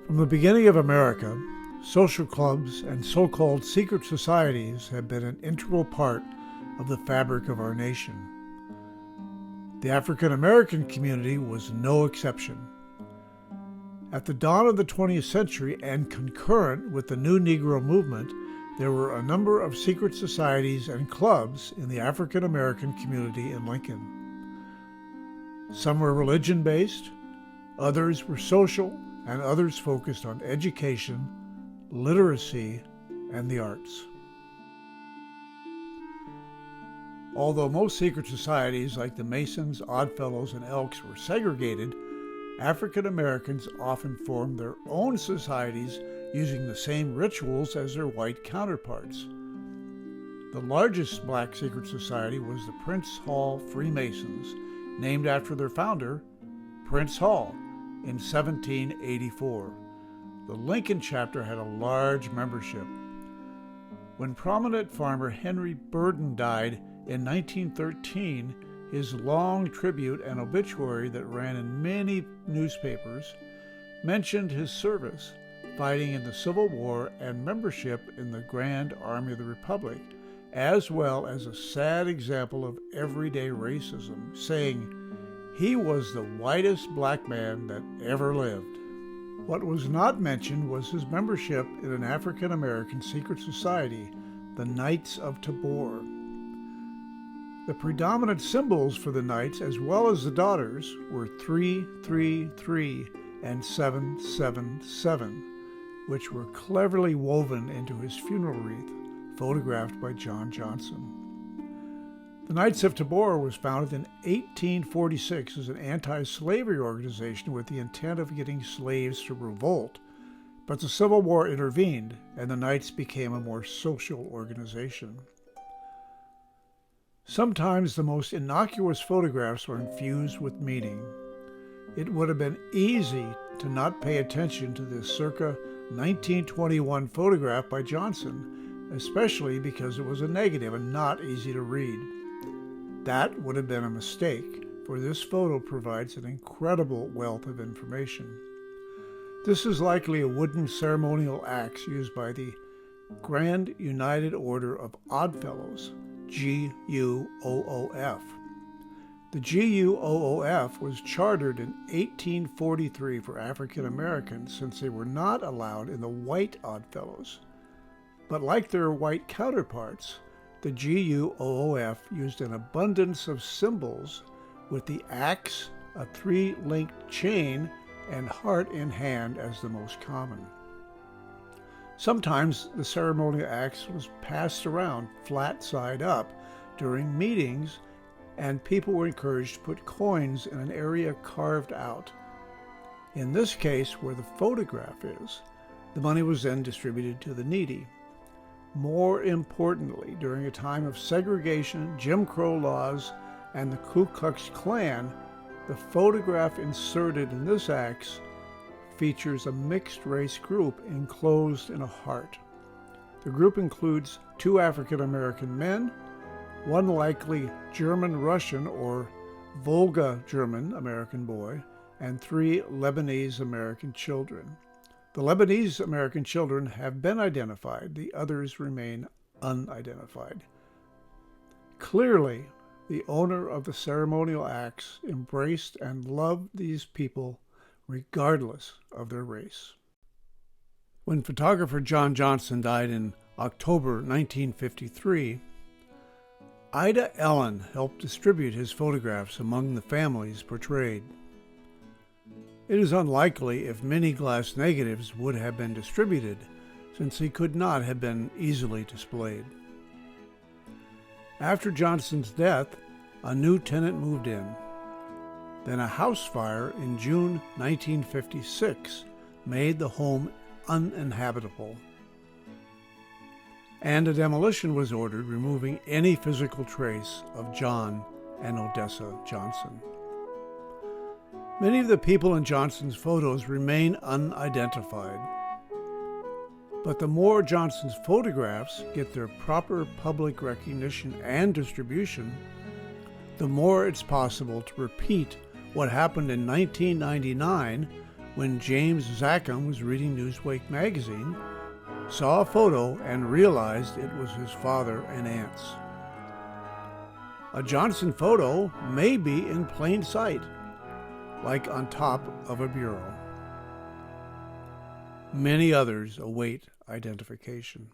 From the beginning of America, social clubs and so-called secret societies have been an integral part of the fabric of our nation. The African American community was no exception. At the dawn of the 20th century and concurrent with the new Negro Movement, there were a number of secret societies and clubs in the African American community in Lincoln. Some were religion-based, others were social, and others focused on education, literacy, and the arts. Although most secret societies like the Masons, Oddfellows, and Elks were segregated, African Americans often formed their own societies using the same rituals as their white counterparts. The largest black secret society was the Prince Hall Freemasons, named after their founder, Prince Hall, in 1784. The Lincoln chapter had a large membership. When prominent farmer Henry Burden died in 1913, his long tribute and obituary that ran in many newspapers mentioned his service, fighting in the Civil War, and membership in the Grand Army of the Republic, as well as a sad example of everyday racism, saying, "He was the whitest black man that ever lived." What was not mentioned was his membership in an African American secret society, the Knights of Tabor. The predominant symbols for the Knights, as well as the daughters, were 333 and 777, which were cleverly woven into his funeral wreath, photographed by John Johnson. The Knights of Tabor was founded in 1846 as an anti-slavery organization with the intent of getting slaves to revolt, but the Civil War intervened and the Knights became a more social organization. Sometimes the most innocuous photographs were infused with meaning. It would have been easy to not pay attention to this circa 1921 photograph by Johnson, especially because it was a negative and not easy to read. That would have been a mistake, for this photo provides an incredible wealth of information. This is likely a wooden ceremonial axe used by the Grand United Order of Oddfellows, GUOOF. The GUOOF was chartered in 1843 for African Americans since they were not allowed in the white Oddfellows. But like their white counterparts, the GUOOF used an abundance of symbols, with the axe, a 3-linked chain, and heart in hand as the most common. Sometimes the ceremonial axe was passed around flat side up during meetings, and people were encouraged to put coins in an area carved out. In this case, where the photograph is, the money was then distributed to the needy. More importantly, during a time of segregation, Jim Crow laws, and the Ku Klux Klan, the photograph inserted in this axe features a mixed-race group enclosed in a heart. The group includes 2 African-American men, 1 likely German-Russian or Volga-German-American boy, and 3 Lebanese-American children. The Lebanese-American children have been identified. The others remain unidentified. Clearly, the owner of the ceremonial axe embraced and loved these people regardless of their race. When photographer John Johnson died in October 1953, Ida Ellen helped distribute his photographs among the families portrayed. It is unlikely if many glass negatives would have been distributed, since he could not have been easily displayed. After Johnson's death, a new tenant moved in. Then a house fire in June 1956 made the home uninhabitable, and a demolition was ordered, removing any physical trace of John and Odessa Johnson. Many of the people in Johnson's photos remain unidentified. But the more Johnson's photographs get their proper public recognition and distribution, the more it's possible to repeat what happened in 1999 when James Zackham was reading Newsweek magazine, saw a photo, and realized it was his father and aunts. A Johnson photo may be in plain sight, like on top of a bureau. Many others await identification.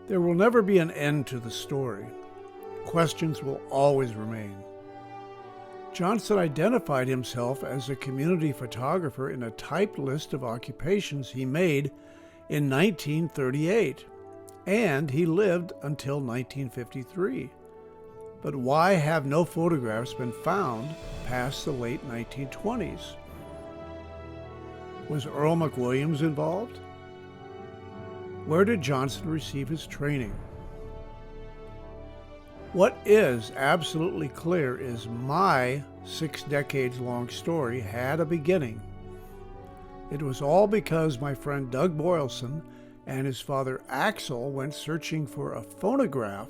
There will never be an end to the story. Questions will always remain. Johnson identified himself as a community photographer in a typed list of occupations he made in 1938, and he lived until 1953. But why have no photographs been found past the late 1920s? Was Earl McWilliams involved? Where did Johnson receive his training? What is absolutely clear is my 6 decades long story had a beginning. It was all because my friend Doug Boilesen and his father Axel went searching for a phonograph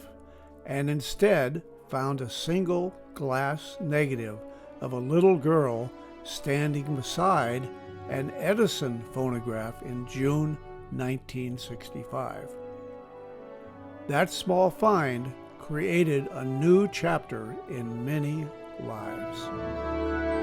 and instead found a single glass negative of a little girl standing beside an Edison phonograph in June 1965. That small find created a new chapter in many lives.